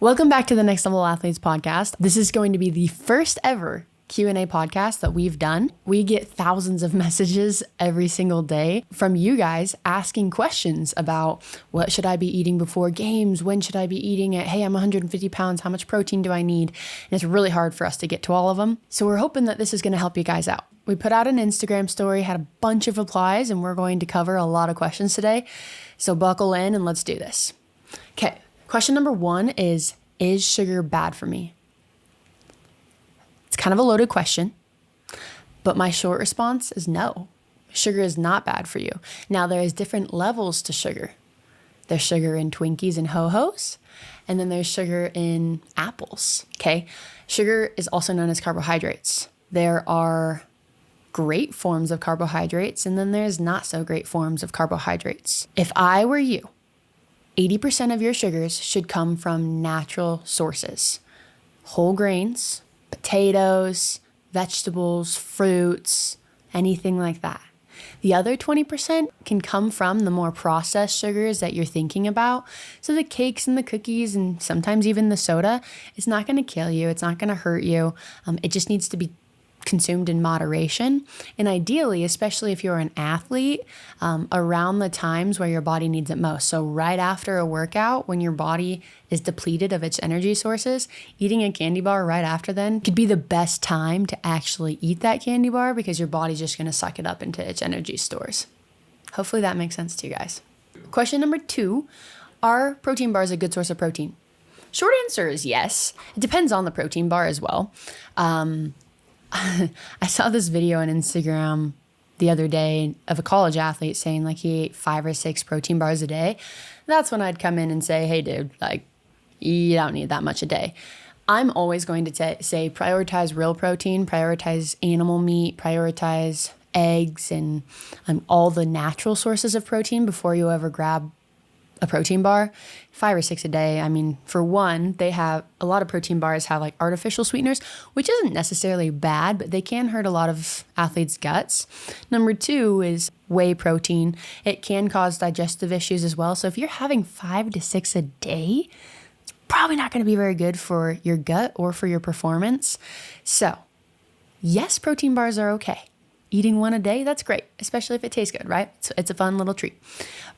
Welcome back to the Next Level Athletes podcast. This is going to be the first ever Q&A podcast that we've done. We get thousands of messages every single day from you guys asking questions about what should I be eating before games? When should I be eating it? Hey, I'm 150 pounds. How much protein do I need? And it's really hard for us to get to all of them. So we're hoping that this is going to help you guys out. We put out an Instagram story, had a bunch of replies, and we're going to cover a lot of questions today. So buckle in and let's do this. Okay. Question number one is sugar bad for me? It's kind of a loaded question, but my short response is no. Sugar is not bad for you. Now, there's different levels to sugar. There's sugar in Twinkies and Ho-Hos, and then there's sugar in apples, okay? Sugar is also known as carbohydrates. There are great forms of carbohydrates, and then there's not so great forms of carbohydrates. If I were you, 80% of your sugars should come from natural sources. Whole grains, potatoes, vegetables, fruits, anything like that. The other 20% can come from the more processed sugars that you're thinking about. So the cakes and the cookies and sometimes even the soda, it's not going to kill you. It's not going to hurt you. It just needs to be consumed in moderation. And ideally, especially if you're an athlete, around the times where your body needs it most. So right after a workout, when your body is depleted of its energy sources, eating a candy bar right after then could be the best time to actually eat that candy bar because your body's just going to suck it up into its energy stores. Hopefully that makes sense to you guys. Question number 2, are protein bars a good source of protein? Short answer is yes. It depends on the protein bar as well. I saw this video on Instagram the other day of a college athlete saying like he ate 5 or 6 protein bars a day. That's when I'd come in and say, hey dude, like you don't need that much a day. I'm always going to say prioritize real protein, prioritize animal meat, prioritize eggs and all the natural sources of protein before you ever grab a protein bar. 5 or 6 a day. I mean, for one, they have a lot of protein bars have like artificial sweeteners, which isn't necessarily bad, but they can hurt a lot of athletes' guts. Number 2 is whey protein. It can cause digestive issues as well. So if you're having 5 to 6 a day, it's probably not going to be very good for your gut or for your performance. So yes, protein bars are okay. Eating 1 a day, that's great, especially if it tastes good, right? It's a fun little treat.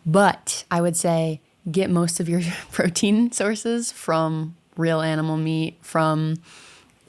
But I would say get most of your protein sources from real animal meat, from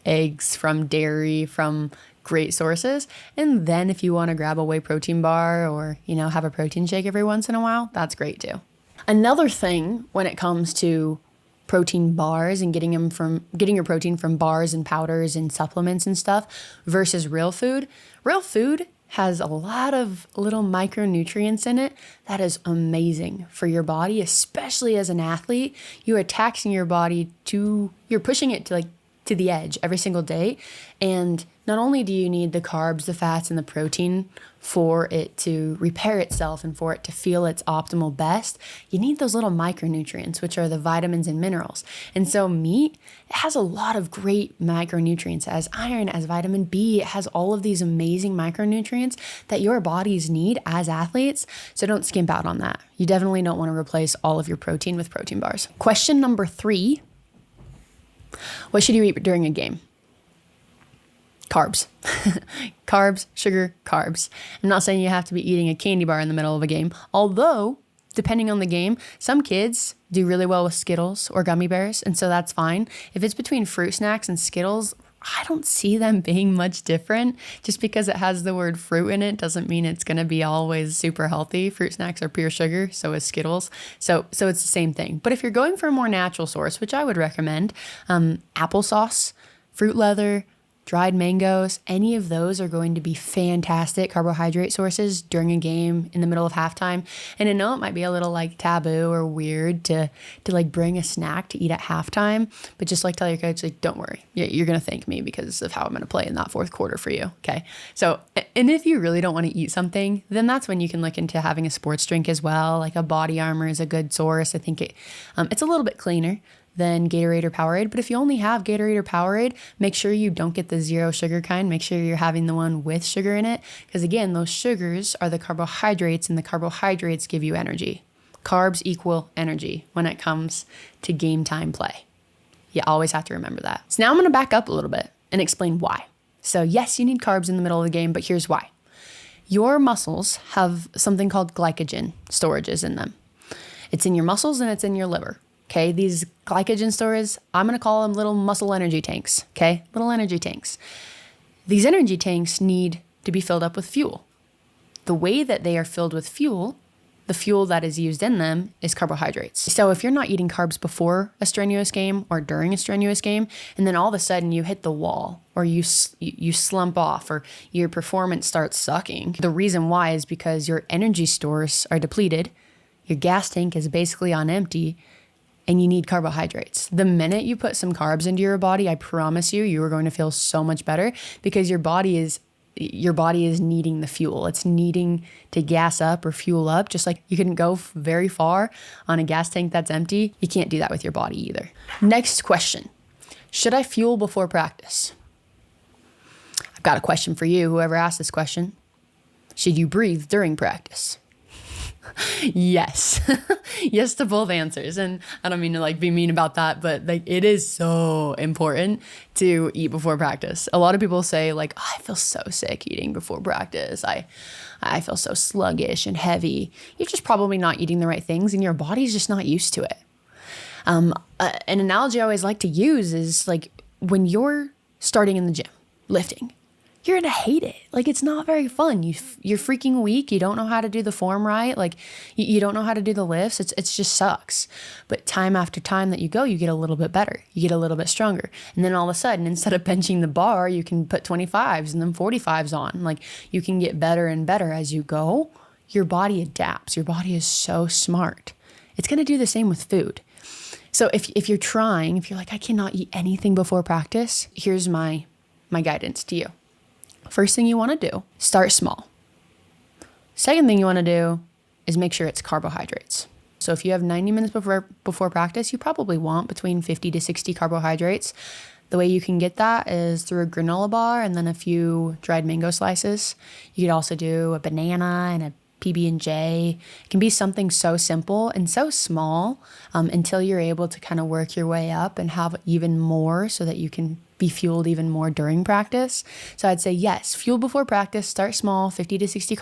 eggs, from dairy, from great sources. And then if you want to grab a whey protein bar or, have a protein shake every once in a while, that's great too. Another thing when it comes to protein bars and getting your protein from bars and powders and supplements and stuff versus real food. Real food has a lot of little micronutrients in it that is amazing for your body, especially as an athlete. You are taxing your body you're pushing it to the edge every single day. And not only do you need the carbs, the fats, and the protein for it to repair itself and for it to feel its optimal best, you need those little micronutrients, which are the vitamins and minerals. And so meat, it has a lot of great micronutrients. It has iron, it has vitamin B, it has all of these amazing micronutrients that your bodies need as athletes. So don't skimp out on that. You definitely don't want to replace all of your protein with protein bars. Question number 3, what should you eat during a game? Carbs. Carbs, sugar, carbs. I'm not saying you have to be eating a candy bar in the middle of a game, although depending on the game, some kids do really well with Skittles or gummy bears, and so that's fine. If it's between fruit snacks and Skittles, I don't see them being much different. Just because it has the word fruit in it doesn't mean it's going to be always super healthy. Fruit snacks are pure sugar, so is Skittles. So it's the same thing. But if you're going for a more natural source, which I would recommend, applesauce, fruit leather, dried mangoes, any of those are going to be fantastic carbohydrate sources during a game in the middle of halftime. And I know it might be a little like taboo or weird to like bring a snack to eat at halftime, but just like tell your coach, like, don't worry, you're going to thank me because of how I'm going to play in that fourth quarter for you. Okay. So, and if you really don't want to eat something, then that's when you can look into having a sports drink as well. Like a Body Armor is a good source. I think it's a little bit cleaner than Gatorade or Powerade. But if you only have Gatorade or Powerade, make sure you don't get the zero sugar kind. Make sure you're having the one with sugar in it. Because again, those sugars are the carbohydrates, and the carbohydrates give you energy. Carbs equal energy when it comes to game time play. You always have to remember that. So now I'm going to back up a little bit and explain why. So yes, you need carbs in the middle of the game, but here's why. Your muscles have something called glycogen storages in them. It's in your muscles and it's in your liver. Okay, these glycogen stores, I'm going to call them little muscle energy tanks. Okay, little energy tanks. These energy tanks need to be filled up with fuel. The way that they are filled with fuel, the fuel that is used in them is carbohydrates. So if you're not eating carbs before a strenuous game or during a strenuous game, and then all of a sudden you hit the wall or you slump off or your performance starts sucking, the reason why is because your energy stores are depleted, your gas tank is basically on empty, and you need carbohydrates. The minute you put some carbs into your body, I promise you, you are going to feel so much better because your body is needing the fuel. It's needing to gas up or fuel up. Just like you couldn't go very far on a gas tank that's empty, you can't do that with your body either. Next question. Should I fuel before practice? I've got a question for you, whoever asked this question. Should you breathe during practice? Yes. Yes to both answers. And I don't mean to like be mean about that, but like it is so important to eat before practice. A lot of people say like, oh, I feel so sick eating before practice. I feel so sluggish and heavy. You're just probably not eating the right things and your body's just not used to it. An analogy I always like to use is like when you're starting in the gym, lifting, you're going to hate it. Like, it's not very fun. You're freaking weak. You don't know how to do the form right. Like, you don't know how to do the lifts. It's just sucks. But time after time that you go, you get a little bit better. You get a little bit stronger. And then all of a sudden, instead of benching the bar, you can put 25s and then 45s on. Like, you can get better and better as you go. Your body adapts. Your body is so smart. It's going to do the same with food. So if you're like, I cannot eat anything before practice, here's my guidance to you. First thing you want to do, start small. Second thing you want to do is make sure it's carbohydrates. So if you have 90 minutes before practice, you probably want between 50 to 60 carbohydrates. The way you can get that is through a granola bar and then a few dried mango slices. You could also do a banana and a PB&J. It can be something so simple and so small until you're able to kind of work your way up and have even more so that you can be fueled even more during practice. So I'd say yes, fuel before practice, start small, 50 to 60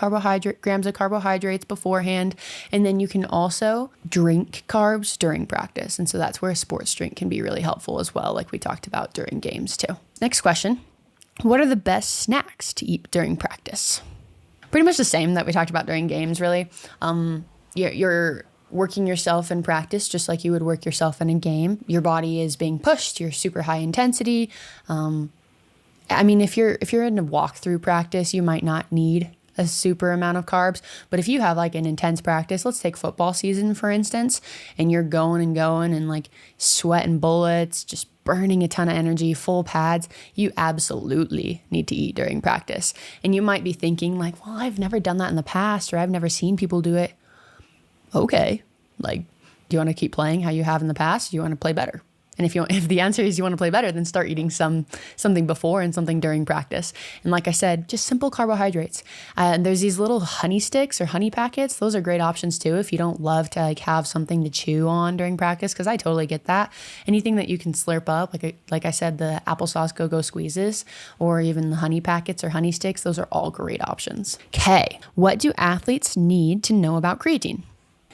grams of carbohydrates beforehand. And then you can also drink carbs during practice. And so that's where a sports drink can be really helpful as well, like we talked about during games too. Next question, what are the best snacks to eat during practice? Pretty much the same that we talked about during games, really. You're working yourself in practice just like you would work yourself in a game. Your body is being pushed. You're super high intensity. I mean, if you're in a walkthrough practice, you might not need a super amount of carbs. But if you have like an intense practice, let's take football season, for instance, and you're going and like sweating bullets, just burning a ton of energy, full pads, you absolutely need to eat during practice. And you might be thinking like, well, I've never done that in the past, or I've never seen people do it. Okay, like, do you want to keep playing how you have in the past? Do you want to play better? And if the answer is you want to play better, then start eating something before and something during practice. And like I said, just simple carbohydrates. And there's these little honey sticks or honey packets. Those are great options too if you don't love to like have something to chew on during practice, because I totally get that. Anything that you can slurp up, like I said, the applesauce go-go squeezes or even the honey packets or honey sticks, those are all great options. Okay, what do athletes need to know about creatine?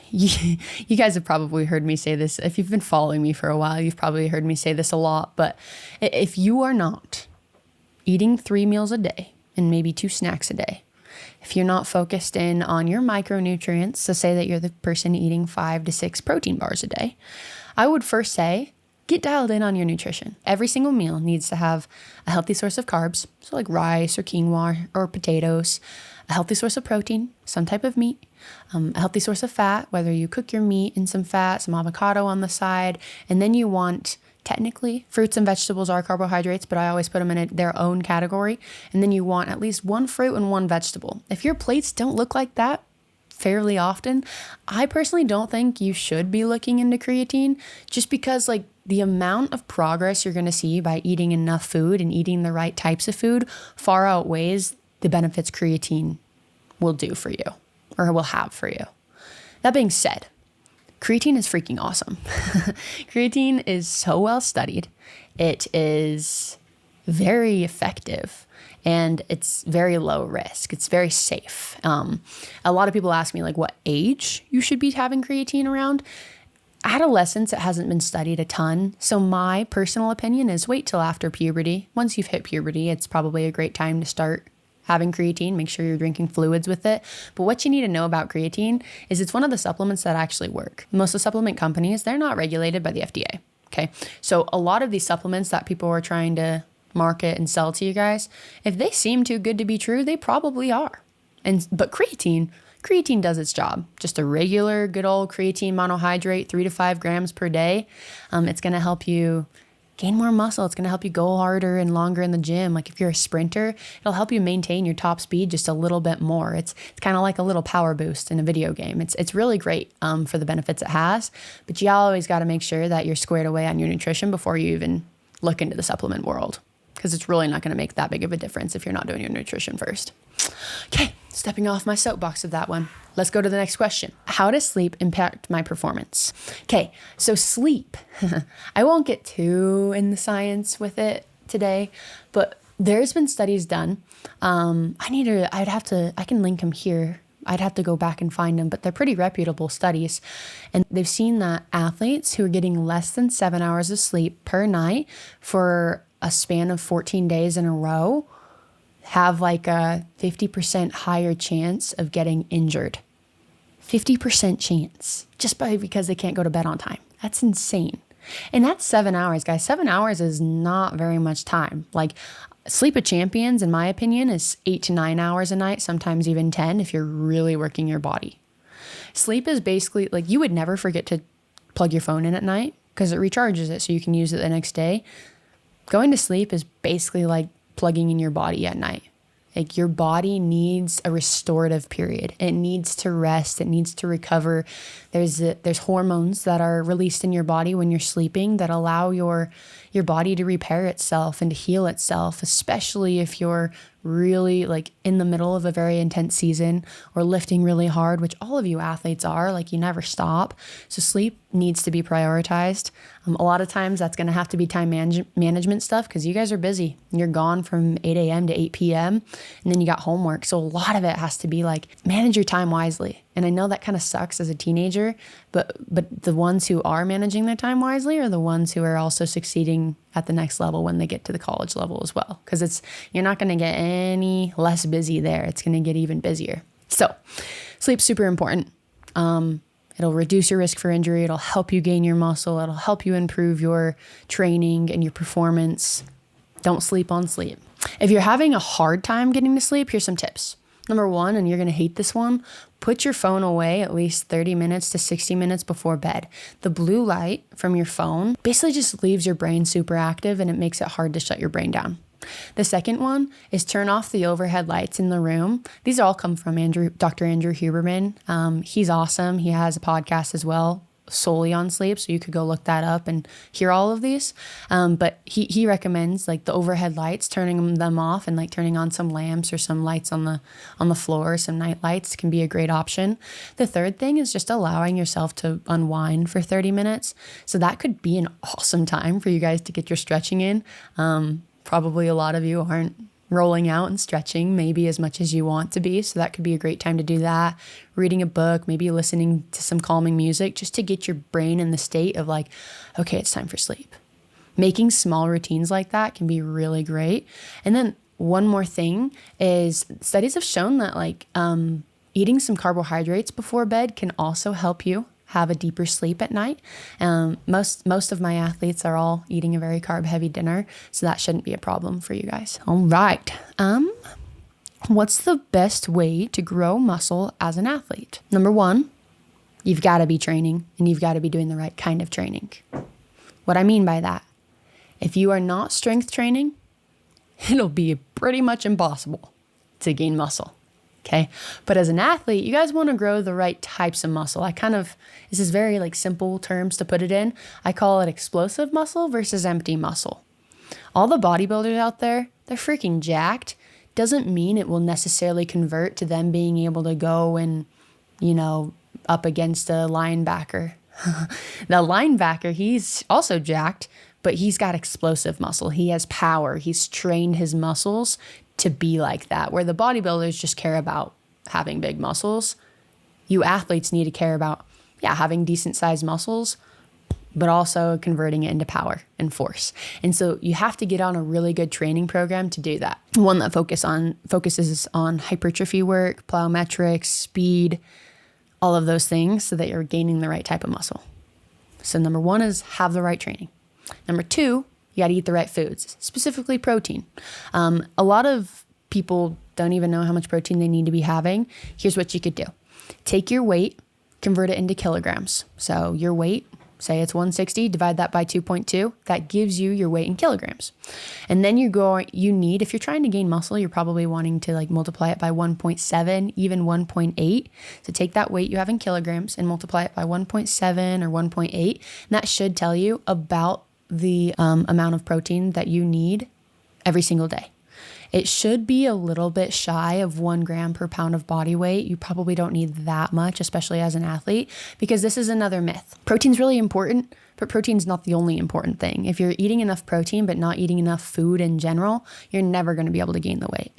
You guys have probably heard me say this. If you've been following me for a while, you've probably heard me say this a lot. But if you are not eating 3 meals a day and maybe 2 snacks a day, if you're not focused in on your micronutrients, so say that you're the person eating 5 to 6 protein bars a day, I would first say, get dialed in on your nutrition. Every single meal needs to have a healthy source of carbs, so like rice or quinoa or potatoes, a healthy source of protein, some type of meat, a healthy source of fat, whether you cook your meat in some fat, some avocado on the side, and then you want, technically, fruits and vegetables are carbohydrates, but I always put them in their own category, and then you want at least 1 fruit and 1 vegetable. If your plates don't look like that fairly often, I personally don't think you should be looking into creatine, just because like the amount of progress you're going to see by eating enough food and eating the right types of food far outweighs the benefits creatine will do for you or will have for you. That being said, Creatine is freaking awesome. Creatine is so well studied. It is very effective and it's very low risk. It's very safe. A lot of people ask me like what age you should be having creatine around. Adolescence, it hasn't been studied a ton. So my personal opinion is wait till after puberty. Once you've hit puberty, it's probably a great time to start having creatine. Make sure you're drinking fluids with it. But what you need to know about creatine is it's one of the supplements that actually work. Most of the supplement companies, they're not regulated by the FDA. Okay. So a lot of these supplements that people are trying to market and sell to you guys, if they seem too good to be true, they probably are. But creatine does its job. Just a regular good old creatine monohydrate, 3 to 5 grams per day. It's going to help you gain more muscle. It's going to help you go harder and longer in the gym. Like if you're a sprinter, it'll help you maintain your top speed just a little bit more. It's kind of like a little power boost in a video game. It's really great for the benefits it has, but you always got to make sure that you're squared away on your nutrition before you even look into the supplement world, because it's really not going to make that big of a difference if you're not doing your nutrition first. Okay, stepping off my soapbox of that one. Let's go to the next question. How does sleep impact my performance? Okay, so sleep. I won't get too in the science with it today, but there's been studies done. I can link them here. I'd have to go back and find them, but they're pretty reputable studies. And they've seen that athletes who are getting less than 7 hours of sleep per night for a span of 14 days in a row have like a 50% higher chance of getting injured. 50% chance just because they can't go to bed on time. That's insane. And that's 7 hours, guys. 7 hours is not very much time. Like sleep of champions, in my opinion, is 8 to 9 hours a night, sometimes even 10 if you're really working your body. Sleep is basically like you would never forget to plug your phone in at night because it recharges it so you can use it the next day. Going to sleep is basically like plugging in your body at night. Like your body needs a restorative period. It needs to rest. It needs to recover. There's hormones that are released in your body when you're sleeping that allow your body to repair itself and to heal itself, especially if you're really like in the middle of a very intense season or lifting really hard, which all of you athletes are, like you never stop. So sleep needs to be prioritized. A lot of times that's going to have to be time management stuff because you guys are busy. You're gone from 8 a.m. to 8 p.m. and then you got homework. So a lot of it has to be like manage your time wisely. And I know that kind of sucks as a teenager, but the ones who are managing their time wisely are the ones who are also succeeding at the next level when they get to the college level as well. Because you're not going to get any less busy there. It's going to get even busier. So sleep's super important. It'll reduce your risk for injury. It'll help you gain your muscle. It'll help you improve your training and your performance. Don't sleep on sleep. If you're having a hard time getting to sleep, here's some tips. Number one, and you're going to hate this one, put your phone away at least 30 minutes to 60 minutes before bed. The blue light from your phone basically just leaves your brain super active and it makes it hard to shut your brain down. The second one is turn off the overhead lights in the room. These all come from Dr. Andrew Huberman. He's awesome. He has a podcast as well, solely on sleep, so you could go look that up and hear all of these. But he recommends like the overhead lights, turning them off and like turning on some lamps or some lights on the floor, some night lights can be a great option. The third thing is just allowing yourself to unwind for 30 minutes. So that could be an awesome time for you guys to get your stretching in. Probably a lot of you aren't rolling out and stretching maybe as much as you want to be. So that could be a great time to do that. Reading a book, maybe listening to some calming music just to get your brain in the state of like, okay, it's time for sleep. Making small routines like that can be really great. And then one more thing is studies have shown that like eating some carbohydrates before bed can also help you have a deeper sleep at night. Most of my athletes are all eating a very carb-heavy dinner, so that shouldn't be a problem for you guys. All right. What's the best way to grow muscle as an athlete? Number one, you've got to be training, and you've got to be doing the right kind of training. What I mean by that, if you are not strength training, it'll be pretty much impossible to gain muscle. Okay. But as an athlete, you guys want to grow the right types of muscle. This is very like simple terms to put it in. I call it explosive muscle versus empty muscle. All the bodybuilders out there, they're freaking jacked. Doesn't mean it will necessarily convert to them being able to go and, up against a linebacker The linebacker, he's also jacked, but he's got explosive muscle. He has power. He's trained his muscles to be like that, where the bodybuilders just care about having big muscles. You athletes need to care about, having decent sized muscles, but also converting it into power and force. And so you have to get on a really good training program to do that. One that focuses on hypertrophy work, plyometrics, speed, all of those things, so that you're gaining the right type of muscle. So number 1 is have the right training. Number 2, you got to eat the right foods, specifically protein. A lot of people don't even know how much protein they need to be having. Here's what you could do. Take your weight, convert it into kilograms. So your weight, say it's 160, divide that by 2.2. That gives you your weight in kilograms. And then you need, if you're trying to gain muscle, you're probably wanting to like multiply it by 1.7, even 1.8. So take that weight you have in kilograms and multiply it by 1.7 or 1.8. And that should tell you about the amount of protein that you need every single day. It should be a little bit shy of 1 gram per pound of body weight. You probably don't need that much, especially as an athlete, because this is another myth. Protein's really important, but protein's not the only important thing. If you're eating enough protein but not eating enough food in general, you're never going to be able to gain the weight.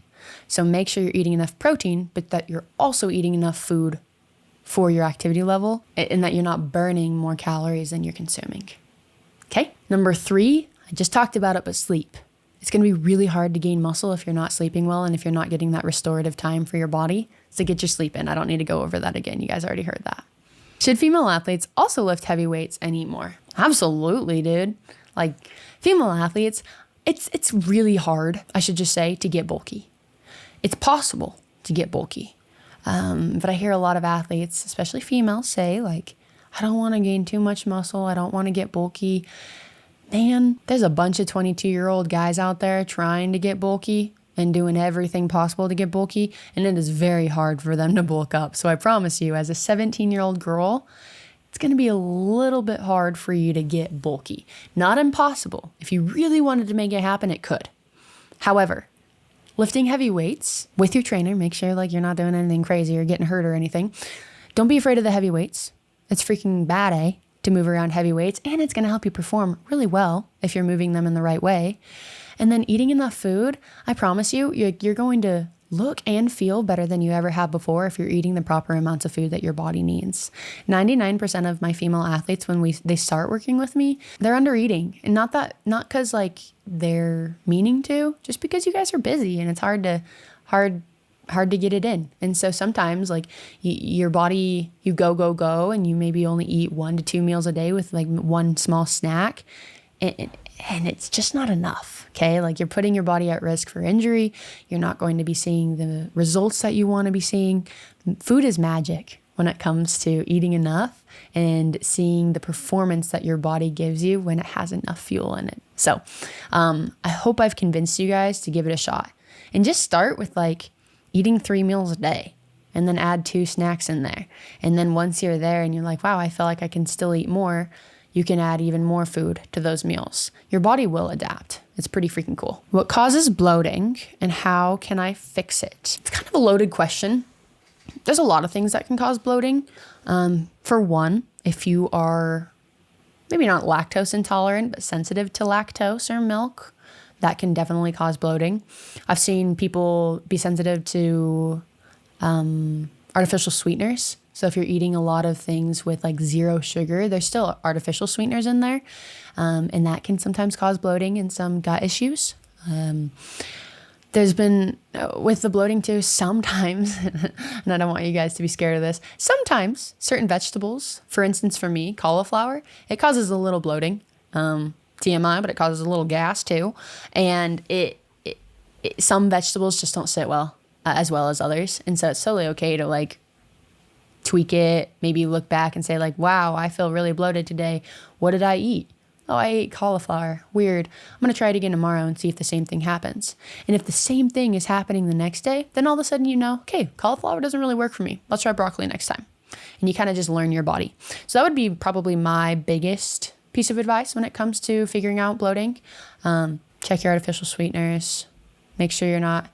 So make sure you're eating enough protein, but that you're also eating enough food for your activity level and that you're not burning more calories than you're consuming. Okay? Number 3, I just talked about it, but sleep. It's going to be really hard to gain muscle if you're not sleeping well and if you're not getting that restorative time for your body. So get your sleep in. I don't need to go over that again. You guys already heard that. Should female athletes also lift heavy weights and eat more? Absolutely, dude. Like female athletes, it's really hard, I should just say, to get bulky. It's possible to get bulky. But I hear a lot of athletes, especially females, say like, I don't want to gain too much muscle. I don't want to get bulky. Man, there's a bunch of 22-year-old guys out there trying to get bulky and doing everything possible to get bulky, and it is very hard for them to bulk up. So I promise you, as a 17-year-old girl, it's going to be a little bit hard for you to get bulky. Not impossible. If you really wanted to make it happen, it could. However, lifting heavy weights with your trainer, make sure like you're not doing anything crazy or getting hurt or anything. Don't be afraid of the heavy weights. It's freaking bad, to move around heavy weights, and it's going to help you perform really well if you're moving them in the right way. And then eating enough food, I promise you, you're going to look and feel better than you ever have before if you're eating the proper amounts of food that your body needs. 99% of my female athletes, when they start working with me, they're under eating, and not because like they're meaning to, just because you guys are busy and it's hard to get it in. And so sometimes like your body, you go, and you maybe only eat 1 to 2 meals a day with like one small snack. And it's just not enough. Okay. Like you're putting your body at risk for injury. You're not going to be seeing the results that you want to be seeing. Food is magic when it comes to eating enough and seeing the performance that your body gives you when it has enough fuel in it. So, I hope I've convinced you guys to give it a shot and just start with like eating 3 meals a day and then add 2 snacks in there. And then once you're there and you're like, wow, I feel like I can still eat more, you can add even more food to those meals. Your body will adapt. It's pretty freaking cool. What causes bloating and how can I fix it? It's kind of a loaded question. There's a lot of things that can cause bloating. For one, if you are maybe not lactose intolerant, but sensitive to lactose or milk, that can definitely cause bloating. I've seen people be sensitive to artificial sweeteners. So if you're eating a lot of things with like 0 sugar, there's still artificial sweeteners in there. And that can sometimes cause bloating and some gut issues. There's been, with the bloating too, sometimes, and I don't want you guys to be scared of this, sometimes certain vegetables, for instance for me, cauliflower, it causes a little bloating. TMI, but it causes a little gas too. And some vegetables just don't sit well as others. And so it's totally okay to like tweak it, maybe look back and say like, wow, I feel really bloated today. What did I eat? Oh, I ate cauliflower. Weird. I'm going to try it again tomorrow and see if the same thing happens. And if the same thing is happening the next day, then all of a sudden, you know, okay, cauliflower doesn't really work for me. Let's try broccoli next time. And you kind of just learn your body. So that would be probably my biggest piece of advice when it comes to figuring out bloating. Check your artificial sweeteners. Make sure you're not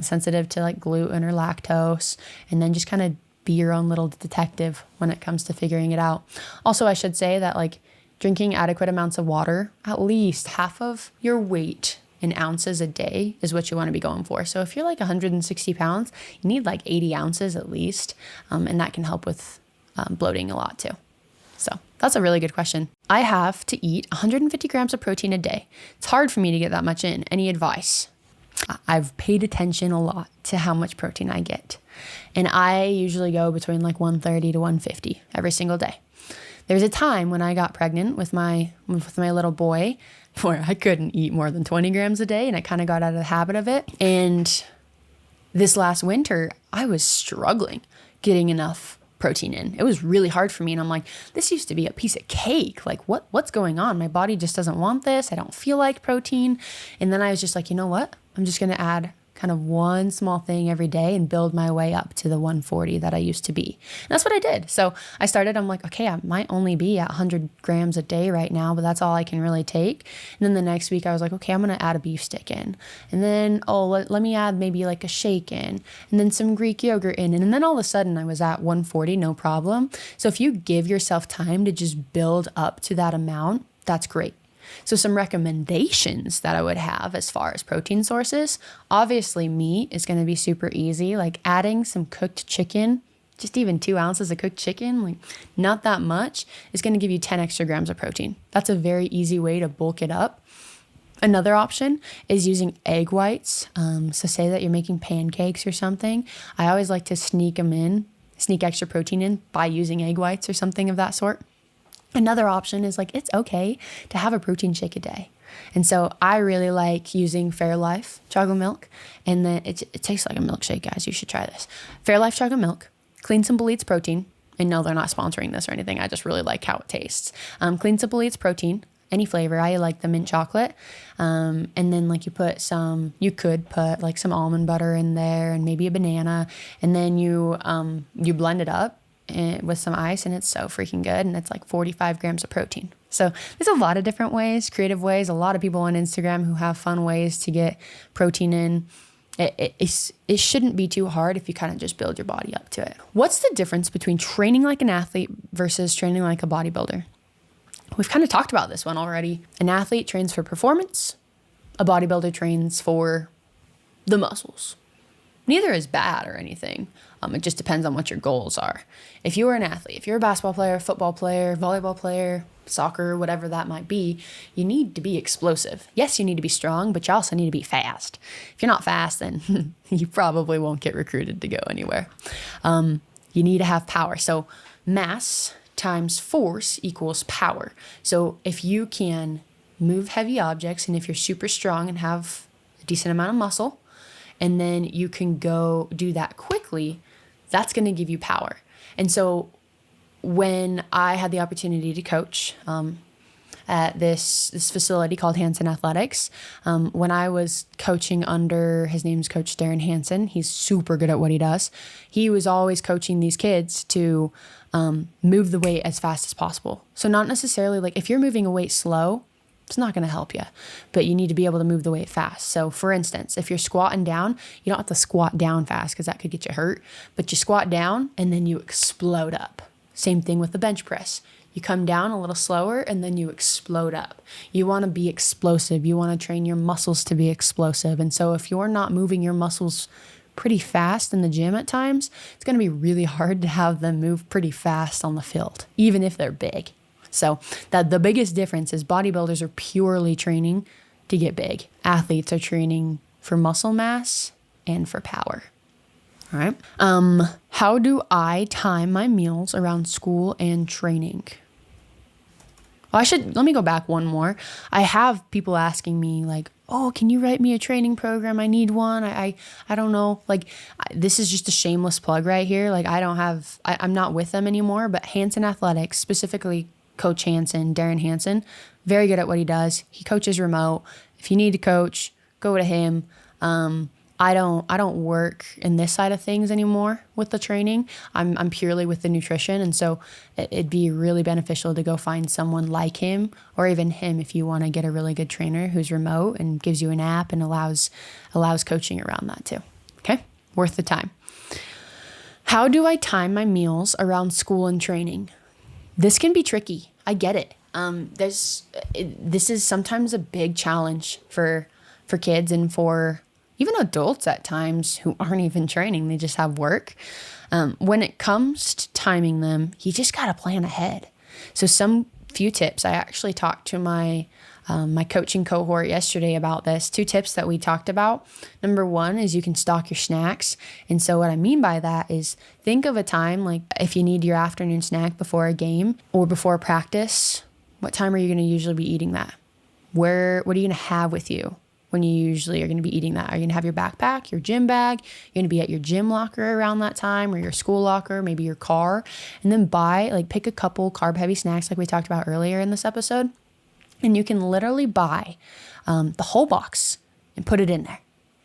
sensitive to like gluten or lactose, and then just kind of be your own little detective when it comes to figuring it out. Also, I should say that like drinking adequate amounts of water, at least half of your weight in ounces a day is what you want to be going for. So if you're like 160 pounds, you need like 80 ounces at least. And that can help with bloating a lot too. So that's a really good question. I have to eat 150 grams of protein a day. It's hard for me to get that much in. Any advice? I've paid attention a lot to how much protein I get. And I usually go between like 130 to 150 every single day. There's a time when I got pregnant with my little boy where I couldn't eat more than 20 grams a day, and I kind of got out of the habit of it. And this last winter, I was struggling getting enough protein in. It was really hard for me. And I'm like, this used to be a piece of cake. Like what's going on? My body just doesn't want this. I don't feel like protein. And then I was just like, you know what? I'm just going to add kind of one small thing every day and build my way up to the 140 that I used to be. And that's what I did. So I started, I'm like, okay, I might only be at 100 grams a day right now, but that's all I can really take. And then the next week I was like, okay, I'm going to add a beef stick in. And then, let me add maybe like a shake in, and then some Greek yogurt in. And then all of a sudden I was at 140, no problem. So if you give yourself time to just build up to that amount, that's great. So some recommendations that I would have as far as protein sources, obviously meat is going to be super easy, like adding some cooked chicken, just even 2 ounces of cooked chicken, like not that much, is going to give you 10 extra grams of protein. That's a very easy way to bulk it up. Another option is using egg whites. So say that you're making pancakes or something. I always like to sneak extra protein in by using egg whites or something of that sort. Another option is like, it's okay to have a protein shake a day. And so I really like using Fairlife chocolate milk. And then it tastes like a milkshake, guys. You should try this. Fairlife chocolate milk, Clean Simple Eats protein. And no, they're not sponsoring this or anything. I just really like how it tastes. Clean Simple Eats protein, any flavor. I like the mint chocolate. And then like you could put like some almond butter in there and maybe a banana. And then you blend it up with some ice, and it's so freaking good, and it's like 45 grams of protein. So there's a lot of different ways, creative ways. A lot of people on Instagram who have fun ways to get protein in. It shouldn't be too hard if you kind of just build your body up to it. What's the difference between training like an athlete versus training like a bodybuilder? We've kind of talked about this one already. An athlete trains for performance. A bodybuilder trains for the muscles. Neither is bad or anything. It just depends on what your goals are. If you are an athlete, if you're a basketball player, football player, volleyball player, soccer, whatever that might be, you need to be explosive. Yes, you need to be strong, but you also need to be fast. If you're not fast, then you probably won't get recruited to go anywhere. You need to have power. So mass times force equals power. So if you can move heavy objects, and if you're super strong and have a decent amount of muscle, and then you can go do that quickly, that's going to give you power. And so when I had the opportunity to coach at this facility called Hansen Athletics, when I was coaching under, his name's Coach Darren Hansen, he's super good at what he does. He was always coaching these kids to move the weight as fast as possible. So not necessarily like if you're moving a weight slow, it's not going to help you, but you need to be able to move the weight fast. So for instance, if you're squatting down, you don't have to squat down fast because that could get you hurt, but you squat down and then you explode up. Same thing with the bench press. You come down a little slower and then you explode up. You want to be explosive. You want to train your muscles to be explosive. And so if you're not moving your muscles pretty fast in the gym at times, it's going to be really hard to have them move pretty fast on the field, even if they're big. So that the biggest difference is bodybuilders are purely training to get big. Athletes are training for muscle mass and for power. All right. How do I time my meals around school and training? Well, let me go back one more. I have people asking me like, oh, can you write me a training program? I need one. I don't know. Like, this is just a shameless plug right here. Like, I'm not with them anymore, but Hansen Athletics, specifically Coach Hansen, Darren Hansen, very good at what he does. He coaches remote. If you need to coach, go to him. I don't work in this side of things anymore with the training. I'm purely with the nutrition. And so it'd be really beneficial to go find someone like him, or even him if you want to get a really good trainer who's remote and gives you an app and allows coaching around that too. Okay. Worth the time. How do I time my meals around school and training? This can be tricky. I get it. This is sometimes a big challenge for kids and for even adults at times who aren't even training. They just have work. When it comes to timing them, you just got to plan ahead. So some few tips. I actually talked to my coaching cohort yesterday about this. 2 tips that we talked about. Number 1 is you can stock your snacks. And so what I mean by that is think of a time, like if you need your afternoon snack before a game or before practice, what time are you going to usually be eating that? What are you going to have with you when you usually are going to be eating that? Are you going to have your backpack, your gym bag? You're going to be at your gym locker around that time, or your school locker, maybe your car, and then pick a couple carb heavy snacks like we talked about earlier in this episode. And you can literally buy the whole box and put it in there.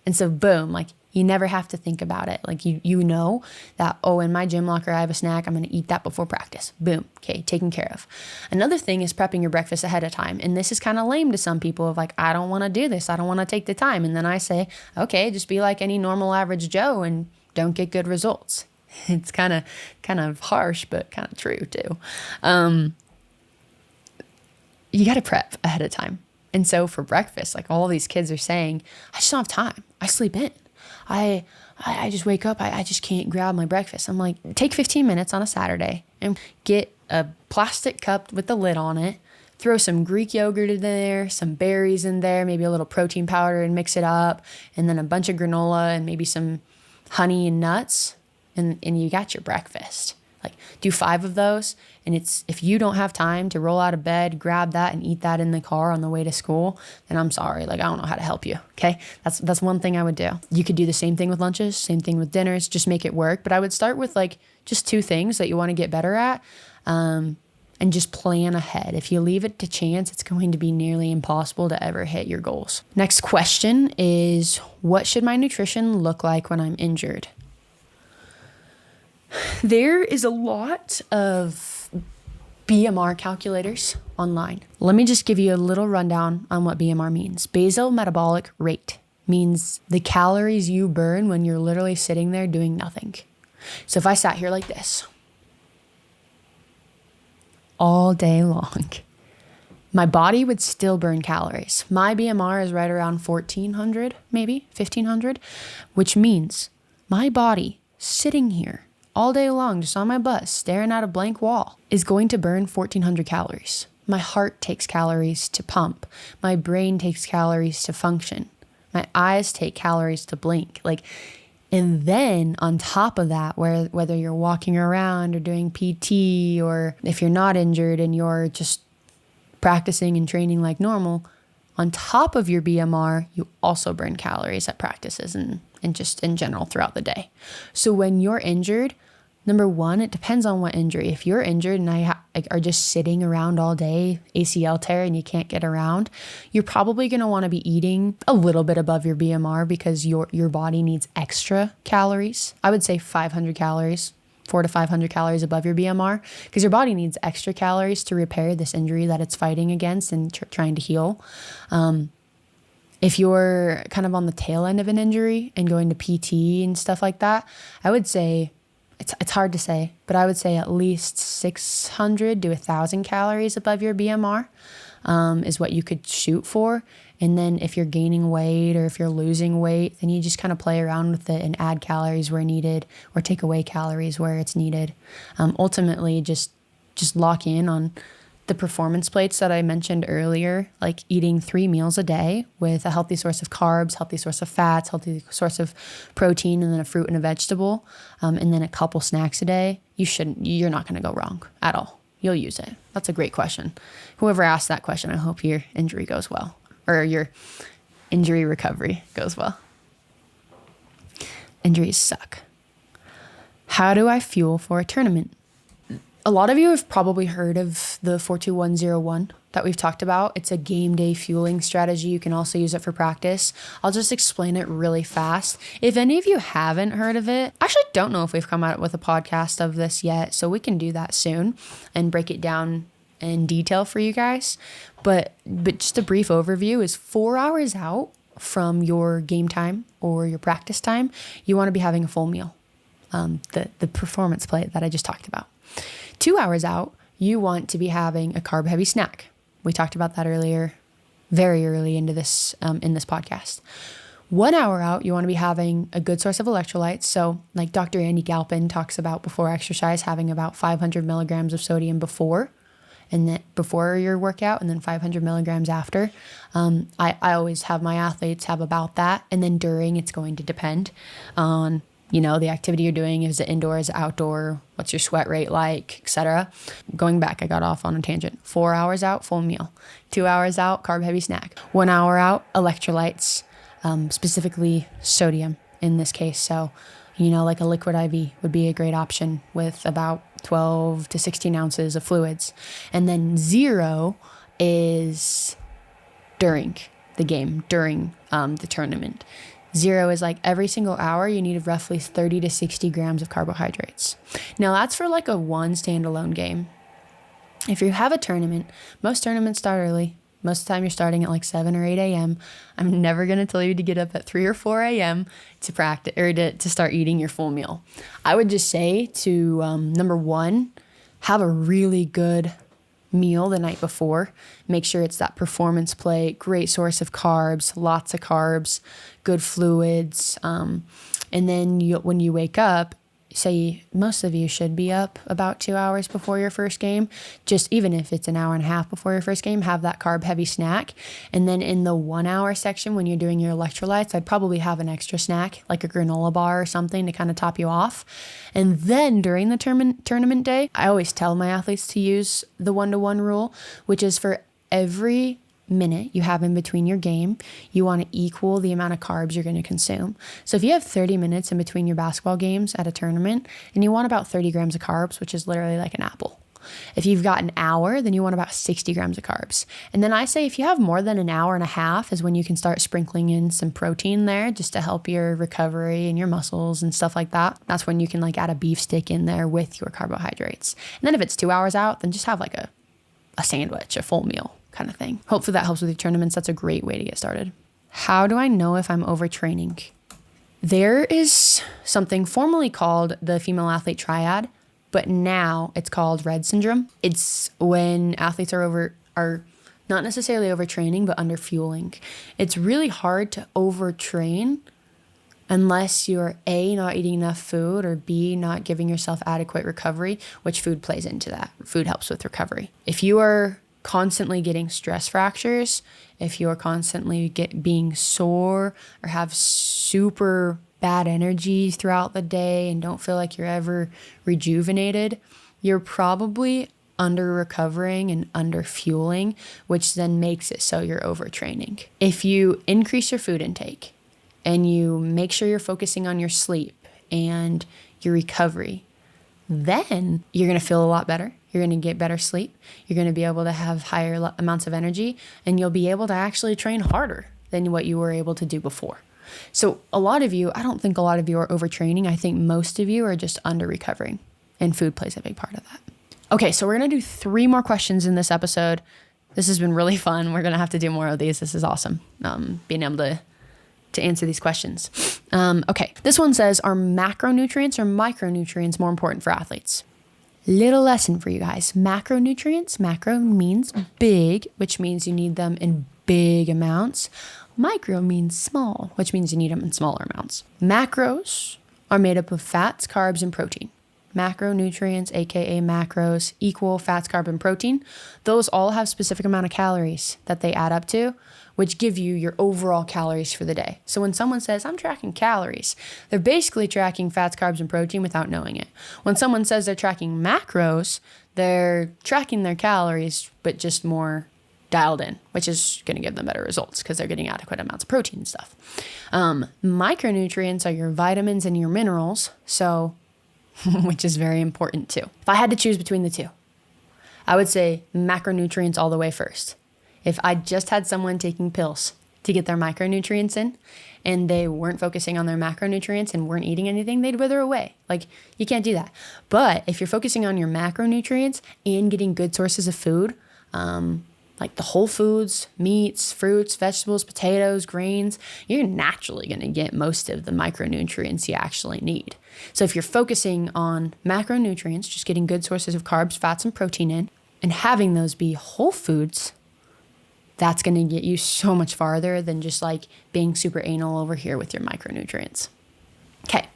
And so boom, like you never have to think about it. Like you know that, oh, in my gym locker, I have a snack. I'm going to eat that before practice. Boom. Okay. Taken care of. Another thing is prepping your breakfast ahead of time. And this is kind of lame to some people of like, I don't want to do this. I don't want to take the time. And then I say, okay, just be like any normal average Joe and don't get good results. It's kind of harsh, but kind of true too. You got to prep ahead of time. And so for breakfast, like all these kids are saying, I just don't have time. I sleep in. I just wake up. I just can't grab my breakfast. I'm like, take 15 minutes on a Saturday and get a plastic cup with the lid on it. Throw some Greek yogurt in there, some berries in there, maybe a little protein powder and mix it up. And then a bunch of granola and maybe some honey and nuts. And you got your breakfast. Like do 5 of those. And if you don't have time to roll out of bed, grab that and eat that in the car on the way to school, then I'm sorry. Like I don't know how to help you. Okay. That's one thing I would do. You could do the same thing with lunches, same thing with dinners, just make it work. But I would start with like just 2 things that you want to get better at. And just plan ahead. If you leave it to chance, it's going to be nearly impossible to ever hit your goals. Next question is, what should my nutrition look like when I'm injured? There is a lot of BMR calculators online. Let me just give you a little rundown on what BMR means. Basal metabolic rate means the calories you burn when you're literally sitting there doing nothing. So if I sat here like this all day long, my body would still burn calories. My BMR is right around 1,400, maybe 1,500, which means my body sitting here all day long, just on my butt, staring at a blank wall, is going to burn 1,400 calories. My heart takes calories to pump. My brain takes calories to function. My eyes take calories to blink. And then on top of that, whether you're walking around or doing PT, or if you're not injured and you're just practicing and training like normal, on top of your BMR, you also burn calories at practices and just in general throughout the day. So when you're injured, number 1, it depends on what injury. If you're injured and are just sitting around all day, ACL tear, and you can't get around, you're probably going to want to be eating a little bit above your BMR because your body needs extra calories. I would say 500 calories, 400 to 500 calories above your BMR, because your body needs extra calories to repair this injury that it's fighting against and trying to heal. If you're kind of on the tail end of an injury and going to PT and stuff like that, I would say, it's hard to say, but I would say at least 600 to 1,000 calories above your BMR is what you could shoot for. And then if you're gaining weight or if you're losing weight, then you just kind of play around with it and add calories where needed or take away calories where it's needed. Ultimately, just lock in on the performance plates that I mentioned earlier, like eating 3 meals a day with a healthy source of carbs, healthy source of fats, healthy source of protein, and then a fruit and a vegetable, and then a couple snacks a day. You're not going to go wrong at all. You'll use it. That's a great question. Whoever asked that question, I hope your injury goes well, or your injury recovery goes well. Injuries suck. How do I fuel for a tournament? A lot of you have probably heard of the 42101 that we've talked about. It's a game day fueling strategy. You can also use it for practice. I'll just explain it really fast. If any of you haven't heard of it, I actually don't know if we've come out with a podcast of this yet, so we can do that soon and break it down in detail for you guys. But just a brief overview is 4 hours out from your game time or your practice time, you want to be having a full meal. the performance plate that I just talked about. 2 hours out, you want to be having a carb heavy snack. We talked about that earlier, very early into this in this podcast. 1 hour out, you want to be having a good source of electrolytes. So like Dr. Andy Galpin talks about before exercise, having about 500 milligrams of sodium before your workout, and then 500 milligrams after. I always have my athletes have about that. And then during, it's going to depend on, the activity you're doing. Is it indoor, is it outdoor? What's your sweat rate like, etc. Going back, I got off on a tangent. 4 hours out, full meal. 2 hours out, carb heavy snack. 1 hour out, electrolytes, specifically sodium in this case. So, like a liquid IV would be a great option with about 12 to 16 ounces of fluids. And then 0 is during the game, during the tournament. 0 is like every single hour you need roughly 30 to 60 grams of carbohydrates. Now that's for like a one standalone game. If you have a tournament, most tournaments start early. Most of the time you're starting at like 7 or 8 a.m. I'm never going to tell you to get up at 3 or 4 a.m. to practice or to start eating your full meal. I would just say to, number one, have a really good meal the night before. Make sure it's that performance plate, great source of carbs, lots of carbs, good fluids. And then when you wake up, say most of you should be up about 2 hours before your first game. Just even if it's an hour and a half before your first game, have that carb heavy snack. And then in the 1 hour section, when you're doing your electrolytes, I'd probably have an extra snack, like a granola bar or something to kind of top you off. And then during the tournament day, I always tell my athletes to use the 1-to-1 rule, which is for every minute you have in between your game, you want to equal the amount of carbs you're going to consume. So if you have 30 minutes in between your basketball games at a tournament and you want about 30 grams of carbs, which is literally like an apple. If you've got an hour, then you want about 60 grams of carbs. And then I say if you have more than an hour and a half is when you can start sprinkling in some protein there just to help your recovery and your muscles and stuff like that. That's when you can like add a beef stick in there with your carbohydrates. And then if it's 2 hours out, then just have like a sandwich, a full meal kind of thing. Hopefully that helps with your tournaments. That's a great way to get started. How do I know if I'm overtraining? There is something formerly called the female athlete triad, but now it's called Red syndrome. It's when athletes are not necessarily overtraining, but underfueling. It's really hard to overtrain unless you're A, not eating enough food, or B, not giving yourself adequate recovery, which food plays into that. Food helps with recovery. If you are constantly getting stress fractures, if you're constantly being sore or have super bad energy throughout the day and don't feel like you're ever rejuvenated, you're probably under recovering and under fueling, which then makes it so you're overtraining. If you increase your food intake and you make sure you're focusing on your sleep and your recovery, then you're going to feel a lot better. You're going to get better sleep. You're going to be able to have higher amounts of energy, and you'll be able to actually train harder than what you were able to do before. So a lot of you, I don't think a lot of you are overtraining. I think most of you are just under recovering, and food plays a big part of that. Okay, so we're going to do 3 more questions in this episode. This has been really fun. We're going to have to do more of these. This is awesome, being able to answer these questions. Okay, this one says, are macronutrients or micronutrients more important for athletes? Little lesson for you guys. Macronutrients, macro means big, which means you need them in big amounts. Micro means small, which means you need them in smaller amounts. Macros are made up of fats, carbs, and protein. Macronutrients, aka macros, equal fats, carb, and protein. Those all have specific amount of calories that they add up to, which give you your overall calories for the day. So when someone says, I'm tracking calories, they're basically tracking fats, carbs, and protein without knowing it. When someone says they're tracking macros, they're tracking their calories, but just more dialed in, which is going to give them better results because they're getting adequate amounts of protein and stuff. Micronutrients are your vitamins and your minerals, so which is very important too. If I had to choose between the two, I would say macronutrients all the way first. If I just had someone taking pills to get their micronutrients in and they weren't focusing on their macronutrients and weren't eating anything, they'd wither away. Like, you can't do that. But if you're focusing on your macronutrients and getting good sources of food, like the whole foods, meats, fruits, vegetables, potatoes, grains, you're naturally going to get most of the micronutrients you actually need. So if you're focusing on macronutrients, just getting good sources of carbs, fats, and protein in, and having those be whole foods, that's going to get you so much farther than just like being super anal over here with your micronutrients. Okay,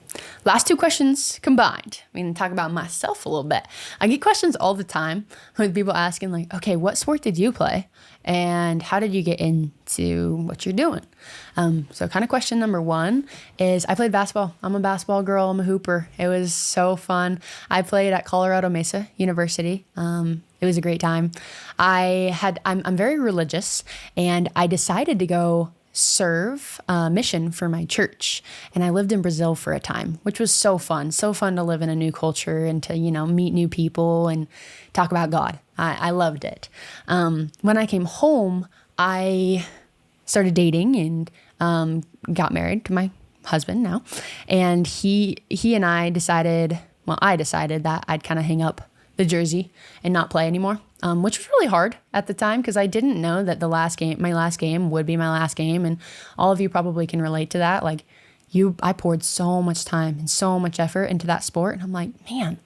last two questions combined. We can talk about myself a little bit. I get questions all the time with people asking like, okay, what sport did you play? And how did you get into what you're doing? So kind of question number one is I played basketball. I'm a basketball girl. I'm a hooper. It was so fun. I played at Colorado Mesa University. It was a great time. I'm very religious, and I decided to go serve a mission for my church. And I lived in Brazil for a time, which was so fun to live in a new culture and to, meet new people and talk about God. I loved it. When I came home, I started dating and got married to my husband now. And he and I decided that I'd kind of hang up the jersey and not play anymore, which was really hard at the time because I didn't know that my last game would be my last game. And all of you probably can relate to that. Like I poured so much time and so much effort into that sport. And I'm like, man,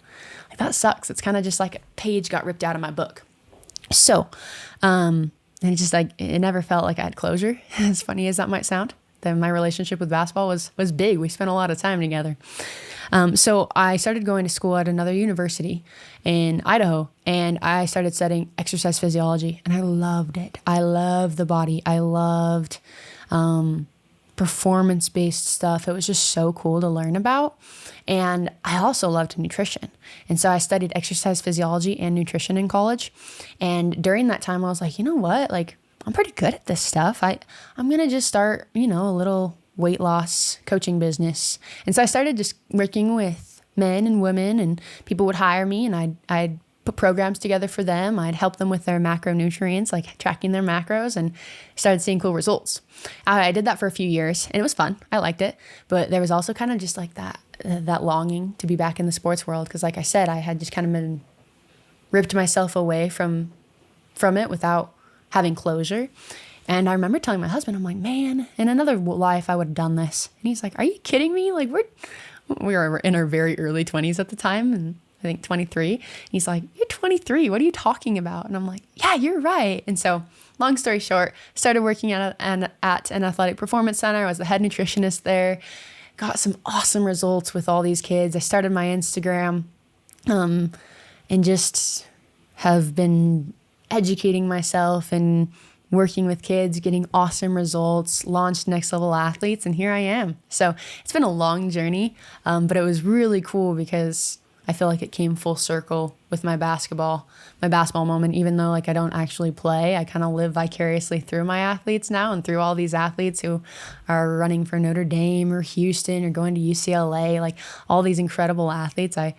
like that sucks. It's kind of just like a page got ripped out of my book. So, and it just like, it never felt like I had closure. As funny as that might sound, then my relationship with basketball was big. We spent a lot of time together. So I started going to school at another university in Idaho, and I started studying exercise physiology, and I loved it. I loved the body. I loved performance-based stuff. It was just so cool to learn about. And I also loved nutrition. And so I studied exercise physiology and nutrition in college. And during that time, I was like, you know what? Like, I'm pretty good at this stuff. I'm going to just start, a little weight loss coaching business. And so I started just working with men and women, and people would hire me, and I'd put programs together for them. I'd help them with their macronutrients, like tracking their macros, and started seeing cool results. I did that for a few years, and it was fun. I liked it. But there was also kind of just like that longing to be back in the sports world. Because like I said, I had just kind of been ripped myself away from it without having closure. And I remember telling my husband, I'm like, man, in another life, I would have done this. And he's like, are you kidding me? Like we were in our very early 20s at the time, and I think 23. And he's like, you're 23. What are you talking about? And I'm like, yeah, you're right. And so long story short, started working at an athletic performance center. I was the head nutritionist there, got some awesome results with all these kids. I started my Instagram, and just have been educating myself and working with kids, getting awesome results, launched Next Level Athletes, and here I am. So it's been a long journey, but it was really cool because I feel like it came full circle with my basketball moment. Even though like I don't actually play, I kind of live vicariously through my athletes now and through all these athletes who are running for Notre Dame or Houston or going to UCLA, like all these incredible athletes. I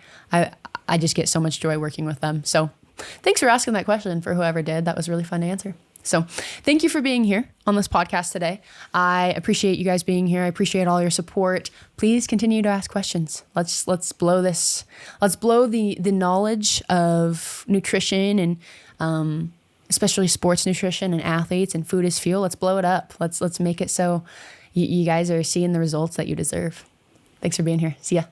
just get so much joy working with them. So thanks for asking that question for whoever did. That was really fun to answer. So thank you for being here on this podcast today. I appreciate you guys being here. I appreciate all your support. Please continue to ask questions. Let's blow this. Let's blow the knowledge of nutrition and especially sports nutrition and athletes and food as fuel. Let's blow it up. Let's make it so you guys are seeing the results that you deserve. Thanks for being here. See ya.